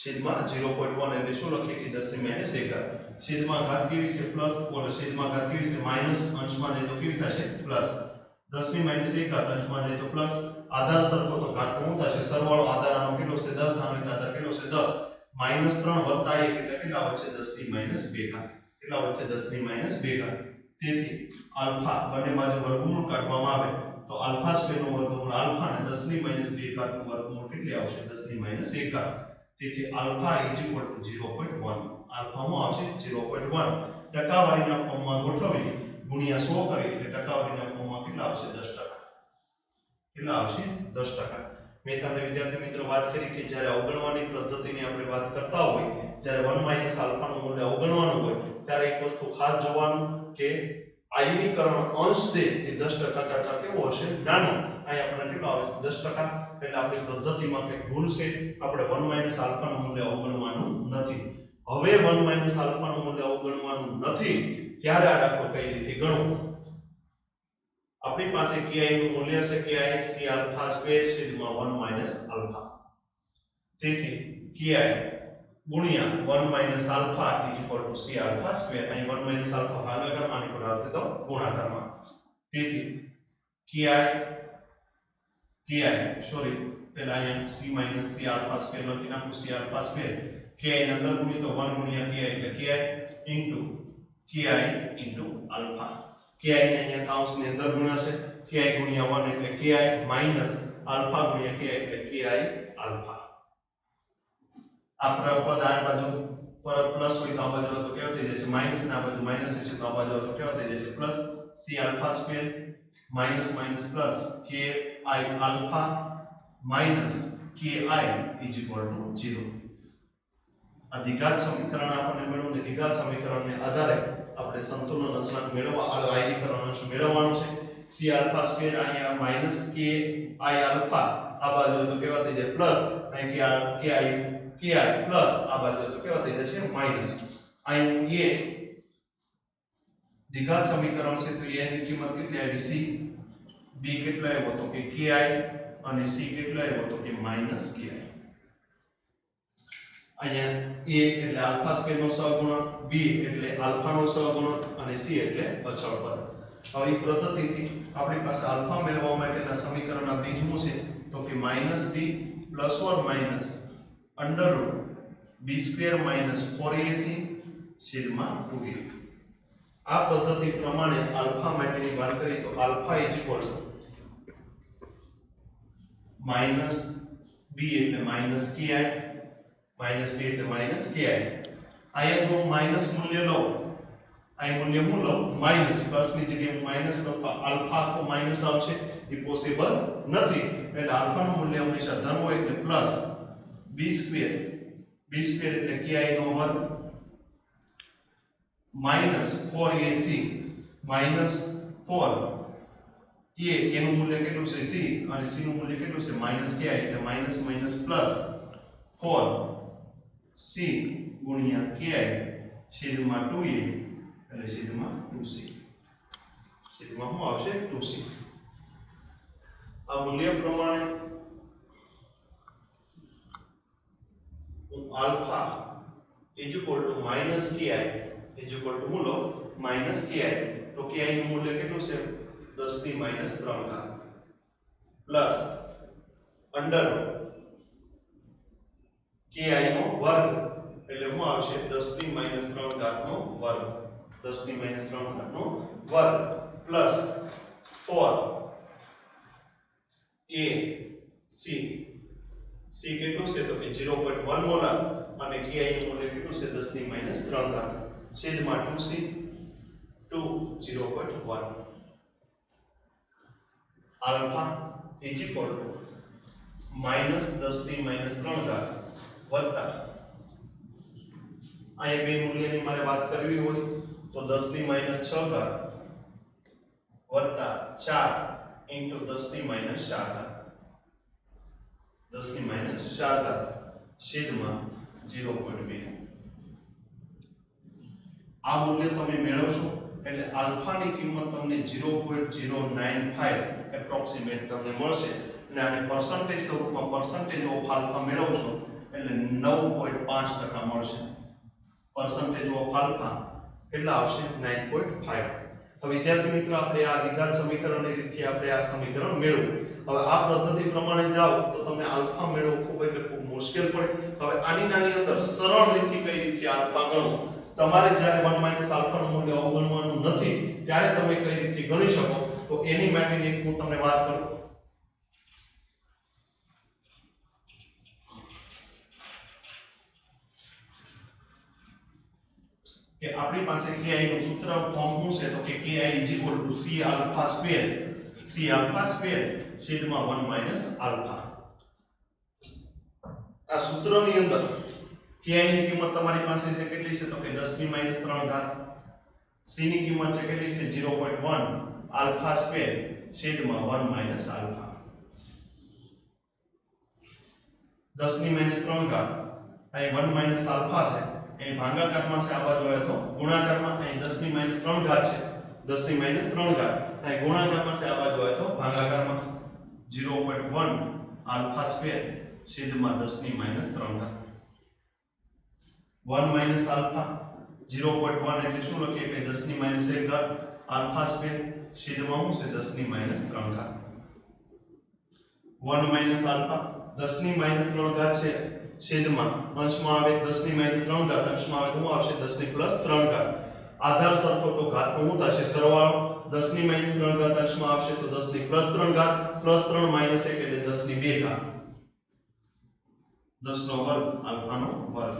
છેદમાં 0.1 એટલે શું લખીએ કે 10 ની -1 ઘાત. છેદમાં ઘાત કેવી છે પ્લસ ઓર છેદમાં ઘાત કેવી છે માઈનસ, અંશમાં જાય તો કેવી થશે પ્લસ. 10 ની -1 ઘાત અંશમાં જાય તો પ્લસ. આધાર સરખો તો ઘાતમાં શું થશે સરવાળો આધાર આનો કેટલો છે 10 આનો આધાર કેટલો છે 10 -3 + 1 એટલે કેટલા વચ્ચે 10 ની -2 ઘાત. કેટલા વચ્ચે 10 ની -2 ઘાત. તેથી આલ્ફા બંને બાજુ વર્ગમૂળ કાઢવામાં આવે તો આલ્ફા સ્ક્વેર નું વર્ગમૂળ આલ્ફા અને 10 ની -2 ઘાત નું વર્ગમૂળ કેટલી આવશે 10 ની -1 ઘાત. તેથી આલ્ફા ઇક્વલ ટુ 0.1. આલ્ફા માં આવશે 0.1. ટકાવારીના ફોર્મમાં ગોઠવી ગુણ્યા 100 કરી એટલે ટકાવારીના ફોર્મમાં કેટલા આવશે 10%. કેટલા આવશે 10%. મેં તમને વિદ્યાર્થી મિત્રો વાત કરી કે જ્યારે અવગણવાની પદ્ધતિની આપણે વાત કરતા હોય જ્યારે 1 આલ્ફા નું મૂલ્ય અવગણવાનું હોય ત્યારે એક વસ્તુ ખાસ જોવાનું કે આયનીકરણ અંશ છે એ 10% કરતા કેવો હશે નાનો. અહીં આપણને કેટલો આવે છે 10%. એટલે આપણી પદ્ધતિમાં કંઈક ભૂલ છે. આપણે 1 આલ્ફા નું મૂલ્ય અવગણવાનું નથી. હવે 1 આલ્ફા નું મૂલ્ય અવગણવાનું નથી ત્યારે આ દાખલો કઈ રીતે ગણવો. આપણી પાસે ki નું મૂલ્ય છે ki c આલ્ફા સ્ક્વેર છેદમાં 1 આલ્ફા. તેથી ki ગુણ્યા 1 alpha equal two c alpha square. અહીં 1 આલ્ફા ભાગાકારમાં અને પર આવશે તો ગુણાકારમાં. તેથી ki સોરી પહેલા અહીંયા c c આલ્ફા સ્ક્વેર લખી નાખું c આલ્ફા સ્ક્વેર. ki ની અંદર ગુણીએ તો 1 ગુણ્યા ki એટલે ki આલ્ફા. ki ને અહીંયા કૌંસની અંદર ગુણ્યા છે ki ગુણ્યા 1 એટલે ki માઈનસ આલ્ફા ગુણ્યા ki એટલે ki આલ્ફા. આ પદ આ બાજુ પર પ્લસ હોય તો આ બાજુ તો કેવો થઈ જશે માઈનસ ને આ બાજુ માઈનસ હશે તો આ બાજુ તો કેવો થઈ જશે plus. c alpha square minus minus plus ki alpha minus ki is equal to 0. આ દ્વિઘાત સમીકરણ આપણને મળ્યું ને દ્વિઘાત સમીકરણને આધારે આપણે સંતુલન અચળાંક મેળવવા આયનીકરણ અંશ મેળવવાનો છે. c આલ્ફા સ્ક્વેર અહીંયા માઈનસ ki આલ્ફા આ બાજુ તો કેવા થઈ જાય પ્લસ અહીં ki પ્લસ આ બાજુ તો કેવા થઈ જશે માઈનસ. અહીં a દ્વિઘાત સમીકરણ છે તો a ની કિંમત કેટલી આવી c. b કેટલો આવ્યો તો કે ki અને c કેટલો આવ્યો તો કે માઈનસ ki. અહીંયા a એટલે આલ્ફા સ્ક્વેર નો સહગુણક, b એટલે આલ્ફા નો સહગુણક અને c એટલે અચળ પદ. હવે આ પદ્ધતિથી આપણી પાસે આલ્ફા મેળવવા માટેના સમીકરણના બીજ શું છે તો કે -b plus or minus under route b square minus 4ac છેદમાં 2a. આ પદ્ધતિ પ્રમાણે આલ્ફા માટેની વાત કરીએ તો આલ્ફા ઇક્વલ ટુ -b એટલે -ki -b એટલે -ki. અહીંયા જો હું માઈનસ મૂલ્ય લઉં અહીં મૂલ્ય હું લઉં માઈનસ પ્લસ ની જગ્યાએ હું માઈનસ લઉં તો આલ્ફા આખો માઈનસ આવશે એ પોસિબલ નથી. એટલે આલ્ફા નું મૂલ્ય હંમેશા ધન હોય એટલે પ્લસ b સ્ક્વેર એટલે ki નો વર્ગ માઈનસ 4ac માઈનસ 4 a એનું મૂલ્ય કેટલું છે c અને c નું મૂલ્ય કેટલું છે -ki એટલે માઈનસ માઈનસ પ્લસ 4c ગુણ્યા ki છેદમાં 2a એટલે છેદમાં 2c. છેદમાં શું આવશે 2c. આ મૂલ્ય પ્રમાણે alpha equal to -ki equal to મૂલો -ki તો ki નું મૂલ્ય કેટલું છે 10 ની -3 ઘાત પ્લસ અંડર ki નો વર્ગ એટલે શું આવશે 10 ની -3 ઘાત નો વર્ગ 10 ની -3 ઘાત નો વર્ગ પ્લસ 4 a c કેટલું છે તો કે 0.1 મોલાર અને ki નું મૂલ્ય કેટલું છે 10 ની -3 ઘાત છેદમાં 2c to 0.1 alpha is equal to -10⁻³ વત્તા અહીં બે મૂલ્યની મારે વાત કરવી હોય તો 10⁻6 વત્તા 4 into 10⁻4 10⁻4 છેદમાં 0.2 આ મૂલ્ય તમે મેળવશો એટલે આલ્ફાની કિંમત તમને 0.095 એપ્રોક્સિમેટ તમને મળશે અને આને પર્સન્ટેજ સ્વરૂપમાં પર્સન્ટેજ ઓફ આલ્ફા મેળવશો એટલે 9.5% મળશે percentage of alpha કેટલા આવશે 9.5 હવે વિદ્યાર્થી મિત્રો આપણે આ દ્વિઘાત સમીકરણની રીતથી આપણે આ સમીકરણ મેળવ્યું હવે આ પદ્ધતિ પ્રમાણે જાઓ તો તમને આલ્ફા મેળવવું ખૂબ એટલે ખૂબ મુશ્કેલ પડે હવે આની નાની અંદર સરળ રીતથી કઈ રીતે આલ્ફા ગણો તમારે જ્યારે 1 આલ્ફા નું મૂલ્ય અવગણવાનું નથી ત્યારે તમે કઈ રીતે ગણી શકો તો એની માટેની એક હું તમને વાત કરું કે આપણી પાસે ki નું સૂત્ર ફોર્મ શું છે તો કે ki = c alpha square છેદમાં 1 alpha આ સૂત્રની અંદર ki ની કિંમત તમારી પાસે છે કેટલી છે તો કે 10⁻³ c ની કિંમત છે કેટલી છે 0.1 alpha square છેદમાં 1 alpha 10⁻³ અહીં 1 alpha છે અહીં ભાગાકારમાં છે આ બાજુ આવે તો ગુણાકારમાં અહીં 10⁻³ છે 10⁻³ અહીં ગુણાકારમાં છે આ બાજુ આવે તો ભાગાકારમાં 0.1 alpha square છેદમાં 10⁻³ 1 alpha 0.1 એટલે શું લખીએ કે 10⁻1 alpha square છેદમાં શું છે 10⁻³ 1 alpha 10⁻³ છે છેદમાં અંશમાં આવે 10⁻³ અંશમાં આવે તો શું આવશે 10⁻³ આધાર સરખો તો ઘાતનો શું થશે સરવાળો 10⁻³ અંશમાં આવશે તો 10⁻³ +3 -1 એટલે 10⁻2 10 નો વર્ગ આલ્ફા નો વર્ગ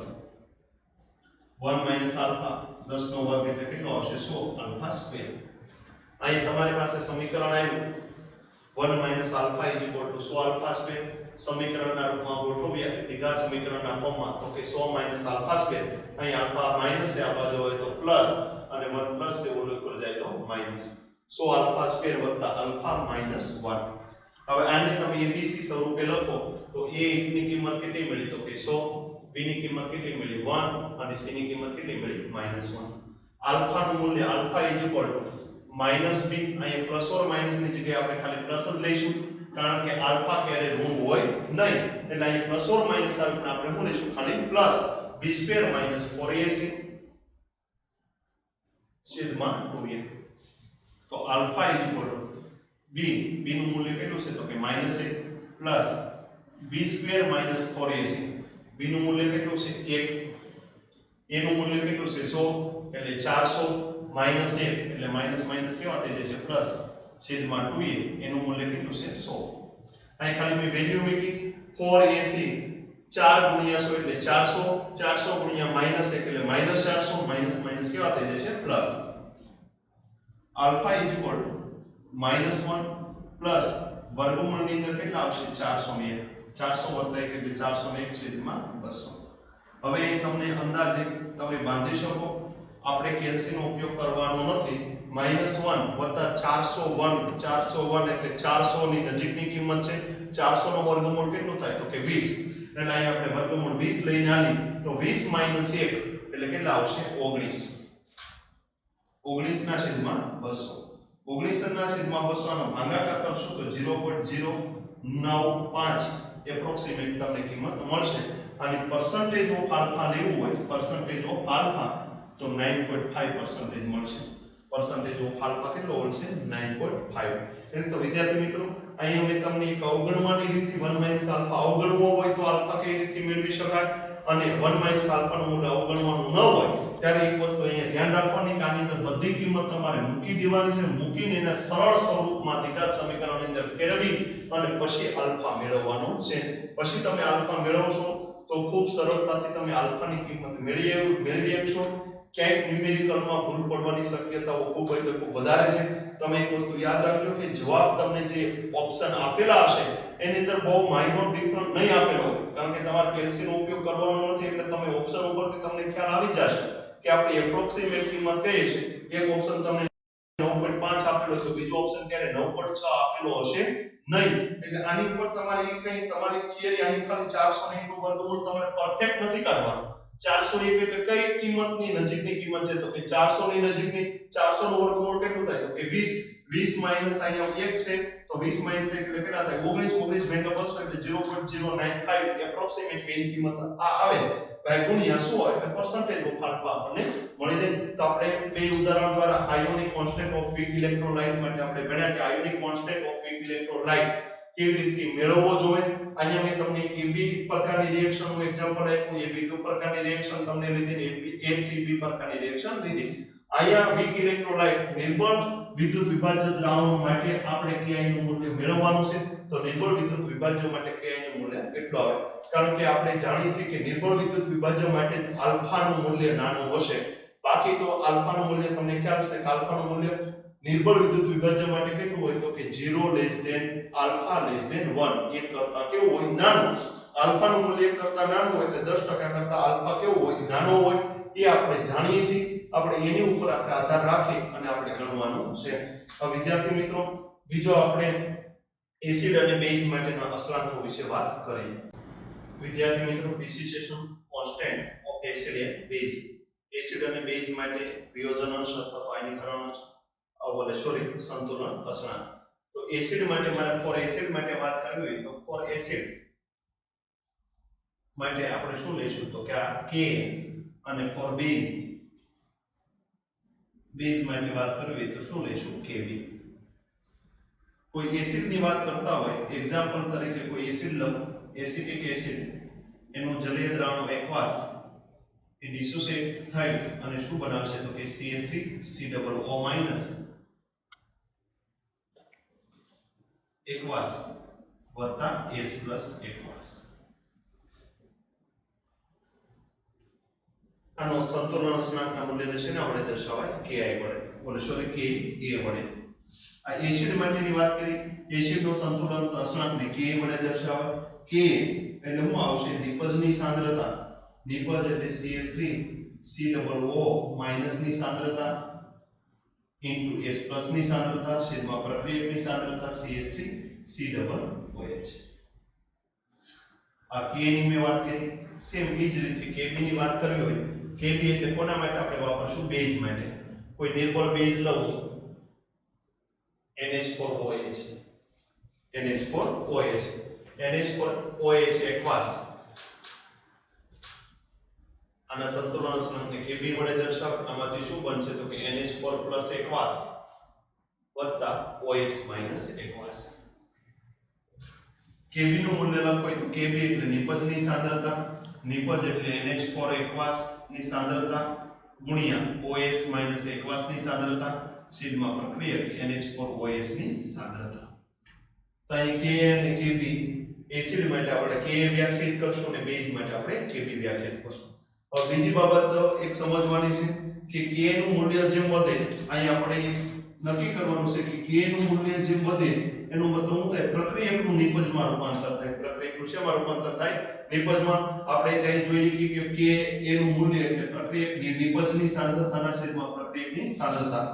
1 alpha 10 નો વર્ગ એટલે કેટલો આવશે 100 alpha square અહીં તમારી પાસે સમીકરણ આવ્યું 1 alpha = 100 alpha square સમીકરણના રૂપમાં ગોઠવીએ દ્વિઘાત સમીકરણના ફોર્મમાં તો કે 100 alpha square અહીં આલ્ફા માઈનસ છે આ બાજુ હોય તો પ્લસ અને 1 પ્લસ છે ઓલો ઉપર જાય તો માઈનસ 100 alpha square વત્તા alpha -1 હવે આને તમે abc સ્વરૂપે લખો તો a ની કિંમત કેટલી મળી તો કે 100 b ની કિંમત કેટલી મળી 1 અને c ની કિંમત કેટલી મળી -1 આલ્ફા નું મૂલ્ય આલ્ફા = -b અહીં પ્લસ ઓર માઈનસ ની જગ્યાએ આપણે ખાલી પ્લસ જ લઈશું કારણ કે આલ્ફા ક્યારે ઋણ હોય નહીં એટલે અહીં પ્લસ ઓર માઈનસ આવે પણ આપણે શું લઈશું ખાલી પ્લસ b² - 4ac છેદમાં 2a તો આલ્ફા = b નું મૂલ્ય કેટલું છે તો કે -1 પ્લસ b² - 4ac b નું મૂલ્ય કેટલું છે 1 a નું મૂલ્ય કેટલું છે 100 એટલે 400 -1 એટલે માઈનસ માઈનસ કેવા થઈ જશે પ્લસ છેદમાં 2a એનું મૂલ્ય કેટલું છે 100 અહીં ખાલી મેં વેલ્યુ મૂકી 4ac 4 ગુણ્યા 100 એટલે 400 400 ગુણ્યા -1 એટલે -400 માઈનસ માઈનસ કેવા થઈ જશે પ્લસ આલ્ફા = -1 પ્લસ વર્ગમૂળની અંદર કેટલા આવશે 401 400 + 1 એટલે 401 છેદમાં 200 હવે અહીં તમને અંદાજે તમે બાંધી શકો આપણે કેલ્સીનો ઉપયોગ કરવાનો નથી -1 વત્તા 401 એટલે 400 ની નજીકની કિંમત છે 400 નો વર્ગમૂળ કેટલું થાય તો કે 20 એટલે અહીં આપણે વર્ગમૂળ 20 લઈને આલી તો 20 - 1 એટલે કેટલા આવશે 19 19 ના છેદમાં 200 19 ના છેદમાં 200 નો ભાગાકાર કરશો તો 0.095 એપ્રોક્સિમેટ તમને કિંમત મળશે અને પર્સન્ટેજ ઓફ આલ્ફા લેવું હોય પર્સન્ટેજ ઓફ આલ્ફા તો 9.5% મળશે percentage of alpha કેટલો મળશે 9.5 એટલે તો વિદ્યાર્થી મિત્રો અહીં અમે તમને એક અવગણવાની રીતથી 1 alpha અવગણવો હોય તો આલ્ફા કઈ રીતે મેળવી શકાય અને 1 alpha નું મૂલ્ય અવગણવાનું ન હોય ત્યારે એક વસ્તુ અહીંયા ધ્યાન રાખવાની કે આની અંદર બધી કિંમત તમારે મૂકી દેવાની છે મૂકીને એને સરળ સ્વરૂપમાં દ્વિઘાત સમીકરણની અંદર ફેરવી અને પછી આલ્ફા મેળવવાનો છે પછી તમે આલ્ફા મેળવશો તો ખૂબ સરળતાથી તમે આલ્ફાની કિંમત મેળવી શકશો ક્યાંક ન્યુમેરિકલમાં ભૂલ પડવાની શક્યતાઓ ખૂબ એટલે ખૂબ વધારે છે. તમે એક વસ્તુ યાદ રાખજો કે જવાબ તમને જે ઓપ્શન આપેલા હશે એની અંદર બહુ માઇનોર ડિફરન્સ નહીં આપેલો હોય, કારણ કે તમારે કેલ્સીનો ઉપયોગ કરવાનો નથી, એટલે તમે ઓપ્શન ઉપરથી તમને ખ્યાલ આવી જશે કે આપણી એપ્રોક્સિમેટ કિંમત કઈ છે. એક ઓપ્શન તમને 9.5 આપેલો તો બીજો ઓપ્શન ક્યારે 9.6 આપેલો હશે નહીં. એટલે આની ઉપર તમારી કઈ તમારી થિયરી અહીં ખાલી 401 નું વર્ગમૂળ તમારે પરફેક્ટ નથી કાઢવાનું. 401 એટલે કઈ કિંમતની નજીકની કિંમત છે, તો કે 400 ની નજીકની. 400 નું વર્ગમૂળ કેટલું થાય, તો કે 20. 20 માઈનસ અહીંયા 1 છે તો 20 માઈનસ 1 એટલે કેટલા થાય, 19. 19 ભાગ્યા 200 એટલે 0.095 એપ્રોક્સિમેટ બેની કિંમત આ આવે. ભાઈ ગુણ્યા શું હોય એટલે પર્સન્ટેજ ઓફ આલ્ફા આપણને મળી જાય. તો આપણે બે ઉદાહરણ દ્વારા ionic constant of weak electrolyte માટે આપણે ભણ્યા કે ionic constant of weak electrolyte કેવી રીતે મેળવવો જોઈએ. અહીંયા મેં તમને AB પ્રકારની રિએક્શન નું એક્ઝામ્પલ આપ્યું, AB2 પ્રકારની રિએક્શન તમને લીધી, A3B પ્રકારની રિએક્શન લીધી. અહીંયા વીક ઇલેક્ટ્રોલાઇટ નિર્બળ વિદ્યુત વિભાજ્ય દ્રાવણ માટે આપણે Ki નું મૂલ્ય મેળવવાનું છે. તો નિર્બળ વિદ્યુત વિભાજ્ય માટે Ki નું મૂલ્ય કેટલું આવે, કારણ કે આપણે જાણીએ છીએ કે નિર્બળ વિદ્યુત વિભાજ્ય માટે આલ્ફા નું મૂલ્ય નાનું હશે. બાકી તો આલ્ફા નું મૂલ્ય તમને ખ્યાલ છે કે આલ્ફા નું મૂલ્ય નિર્બળ વિદ્યુત વિભાજ્ય માટે કેટલું હોય, તો કે 0 less than alpha less than 1. 1 કરતા કેવું હોય, નાનું. આલ્ફા નું મૂલ્ય 1 કરતા નાનું હોય એટલે 10% કરતા આલ્ફા કેવું હોય, નાનો હોય. એ આપણે જાણીએ છીએ. આપણે એની ઉપર આપણે આધાર રાખી અને આપણે ગણવાનું છે. હવે વિદ્યાર્થી મિત્રો, બીજો આપણે એસિડ અને બેઝ માટેના અસલાંકો વિશે વાત કરીએ. વિદ્યાર્થી મિત્રો, dissociation constant of acid and base. Acid અને બેઝ માટે વિયોજન અંશ અથવા તો આયનીકરણ અંશ સંતુલન અસળાંક. તો એસિડ માટે મારે ફોર એસિડ માટે વાત કરવી હોય તો ફોર એસિડ માટે આપણે શું લઈશું, તો કે આ K અને ફોર બેઝ માટે વાત કરવી તો શું લઈશું, Kb. કોઈ એસિડ ની વાત કરતા હોય, એક્ઝામ્પલ તરીકે કોઈ એસિડ લો, એસિટિક એસિડ, એનું જલીય દ્રાવણ એકવાસ એ ડિસોસિએટ થઈ અને શું બનાવશે, તો કે CH3COO- એકવાસ વત્તા S પ્લસ એકવાસ. આનો સંતુલન અસળાંકના મૂલ્યને શેના વડે દર્શાવાય, Ki વડે, Ka વડે. આ એસિડ માટેની વાત કરી, એસિડનો સંતુલન અસળાંકને Ka વડે દર્શાવાય. K એટલે શું આવશે, નિપજની સાંદ્રતા. નિપજ એટલે CH3COO- ની સાંદ્રતા ઇન્ટુ S પ્લસ ની સાંદ્રતા છેદમાં પ્રક્રિયકની સાંદ્રતા CH3COOH. આ K ની મેં વાત કરી. સેમ એ જ રીતે Kb ની વાત કરવી હોય, Kb એટલે કોના માટે આપણે વાપરશું, બેઝ માટે. કોઈ નિર્બળ બેઝ લઉં, NH4OH, NH4OH એકવાસ. આના સંતુલન અસળાંકને Kb વડે દર્શાવે. આમાંથી શું બનશે, તો કે NH4 પ્લસ એકવાસ વત્તા OH માઈનસ એકવાસ. Kb નું મૂલ્ય લખો તો Kb એટલે નિપજની સાંદ્રતા, નિપજ એટલે NH4 એકવાસ ની સાંદ્રતા ગુણ્યા OH માઈનસ એકવાસ ની સાંદ્રતા છેદમાં પ્રક્રિયક NH4OH ની સાંદ્રતા. તો અહીં K અને Kb એસિડ માટે આપણે Ka વ્યાખ્યાયિત કરશું અને બેઝ માટે આપણે Kb વ્યાખ્યાયિત કરશું. હવે બીજી બાબત એક સમજવાની છે કે K નું મૂલ્ય જેમ વધે, અહીં આપણે નક્કી કરવાનું છે કે K નું મૂલ્ય જેમ વધે એનો મતલબ શું થાય, પ્રક્રિયકનું નિપજમાં રૂપાંતર થાય. પ્રક્રિયકનું શેમાં રૂપાંતર થાય, નિપજમાં. આપણે ત્યાં જોઈએ કે K નું મૂલ્ય એટલે પ્રક્રિયકની નિપજની સાંદ્રતાના છેદમાં પ્રક્રિયકની સાંદ્રતા.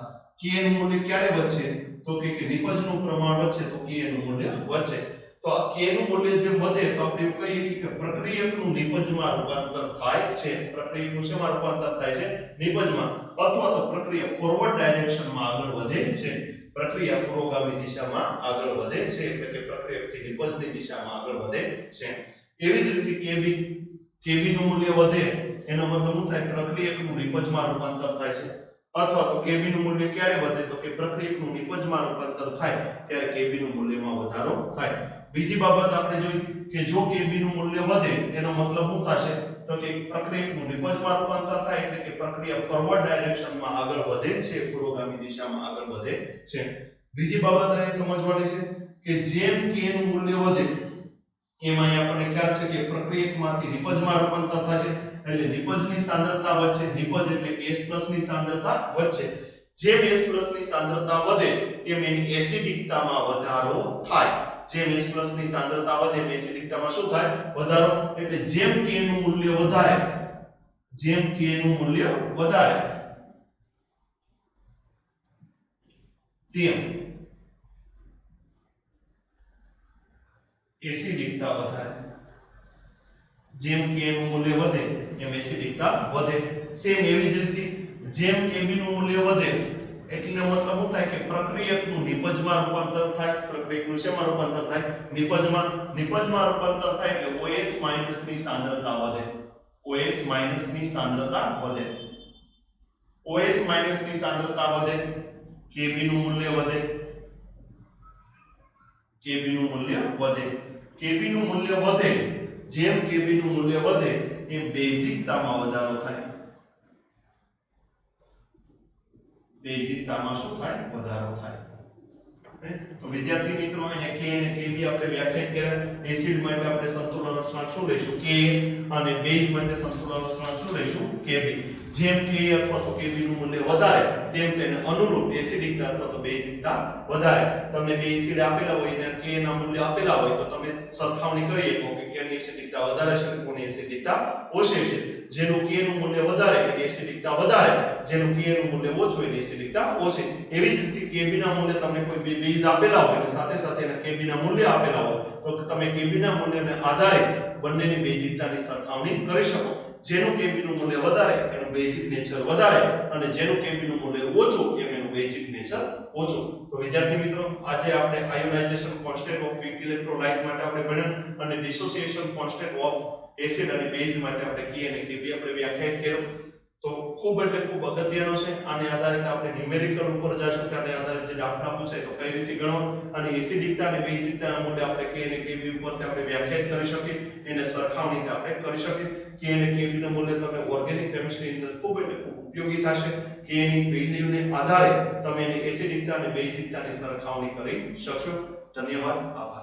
K નું મૂલ્ય ક્યારે વધશે, તો કે નિપજનું પ્રમાણ વધશે તો K નું મૂલ્ય વધશે. તો આ K નું મૂલ્ય જેમ વધે તો આપણે એવું કહીએ કે પ્રક્રિયકનું નિપજમાં રૂપાંતર થાય છે. પ્રક્રિયકનું શેમાં રૂપાંતર થાય છે, નિપજમાં. અથવા તો પ્રક્રિયા ફોરવર્ડ ડાયરેક્શનમાં આગળ વધે છે. પ્રક્રિયા પુરોગામી દિશામાં આગળ વધે છે, એટલે કે પ્રક્રિયકથી નિપજની દિશામાં આગળ વધે છે. એવી જ રીતે Kb નું મૂલ્ય વધે એનો મતલબ શું થાય, પ્રક્રિયકનું નિપજમાં રૂપાંતર થાય છે. અથવા તો Kb નું મૂલ્ય ક્યારે વધે, તો કે પ્રક્રિયકનું નિપજમાં રૂપાંતર થાય ત્યારે Kb નું મૂલ્યમાં વધારો થાય. બીજી બાબત આપણે જોઈ કે જો Kb નું મૂલ્ય વધે એનો મતલબ શું થશે, તો કે પ્રક્રિયકનું નિપજમાં રૂપાંતર થાય એટલે કે પ્રક્રિયા ફોરવર્ડ ડાયરેક્શનમાં આગળ વધે છે, પુરોગામી દિશામાં આગળ વધે છે. બીજી બાબત અહીં સમજવાની છે કે જેમ K નું મૂલ્ય વધે એમાં આપણને ખ્યાલ છે કે પ્રક્રિયકમાંથી નિપજમાં રૂપાંતર થાય છે એટલે નિપજની સાંદ્રતા વચ્ચે નિપજ એટલે H+ ની સાંદ્રતા વચ્ચે જેમ H+ ની સાંદ્રતા વધે એમ એની એસિડિકતામાં વધારો થાય જેમ H+ ની સાંદ્રતા વધે એમ એસિડિકતામાં શું થાય વધારો એટલે જેમ K નું મૂલ્ય વધારે જેમ K નું મૂલ્ય વધારે તેમ એસિડિકતા વધારે જેમ K નું મૂલ્ય વધે એમ એસિડિકતા વધે સેમ એવી જ રીતે જેમ Kb નું મૂલ્ય વધે એટલે મતલબ શું થાય કે પ્રક્રિયકનું નિપજમાં રૂપાંતર થાય પ્રક્રિયકનું શેમાં રૂપાંતર થાય નિપજમાં રૂપાંતર થાય એટલે OH- ની સાંદ્રતા વધે OH- ની સાંદ્રતા વધે OH- ની સાંદ્રતા વધે Kb નું મૂલ્ય વધે Kb નું મૂલ્ય વધે Kb નું મૂલ્ય વધે જેમ Kb નું મૂલ્ય વધે એમ બેઝિકતામાં વધારો થાય બેઝિકતામાં શું થાય વધારો થાય તો વિદ્યાર્થી મિત્રો અહીંયા K અને Kb આપણે વ્યાખ્યાયિત કર્યા એસિડ માટે આપણે સંતુલન અચળાંક શું લઈશું K અને બેઝ માટે સંતુલન અચળાંક શું લઈશું Kb જેમ K અથવા તો Kb નું મૂલ્ય વધારે તેમ તેને અનુરૂપ એસિડિકતા અથવા તો બેઝિકતા વધારે તમને બે એસિડ આપેલા હોય અને K ના મૂલ્ય આપેલા હોય તો તમે સરખામણી કરી શકો કે K ની એસિડિકતા વધારે છે અને કોની એસિડિકતા ઓછી છે જેનું K નું મૂલ્ય વધારે એની એસિડિકતા વધારે જેનું K નું મૂલ્ય ઓછું એની એસિડિકતા ઓછી એવી જ રીતે Kb ના મૂલ્ય તમને કોઈ બે બેઝ આપેલા હોય અને સાથે સાથે એના Kb ના મૂલ્ય આપેલા હોય તો તમે Kb ના મૂલ્યને આધારે બંનેની બેઝિકતાની સરખામણી કરી શકો જેનું Kb નું મૂલ્ય વધારે એનું બેઝિક નેચર વધારે અને જેનું Kb નું મૂલ્ય ઓછું એનું બેઝિક નેચર ઓછું તો વિદ્યાર્થી મિત્રો આજે આપણે ionisation constant of weak electrolyte માટે આપણે ભણ્યું અને ડિસોસિએશન કોન્સ્ટન્ટ ઓફ એસિડ અને બેઝ માટે આપણે K અને Kb આપણે વ્યાખ્યાયિત કર્યું તો ખૂબ એટલે ખૂબ અગત્યનો છે આને આધારિત આપણે ન્યુમેરિકલ ઉપર જઈશું કે આને આધારિત જે દાખલા પૂછાય તો કઈ રીતે ગણો અને એસિડિકતા અને બેઝિકતાના મૂલ્ય આપણે K અને Kb ઉપરથી આપણે વ્યાખ્યાયિત કરી શકીએ એને સરખામણી આપણે કરી શકીએ K અને Kb નું મૂલ્ય તમને ઓર્ગેનિક કેમિસ્ટ્રી ની અંદર ખૂબ એટલે ખૂબ ઉપયોગી થશે K ની વેલ્યુને આધારે તમે એની એસિડિકતા અને બેઝિકતાની સરખામણી કરી શકશો ધન્યવાદ આભાર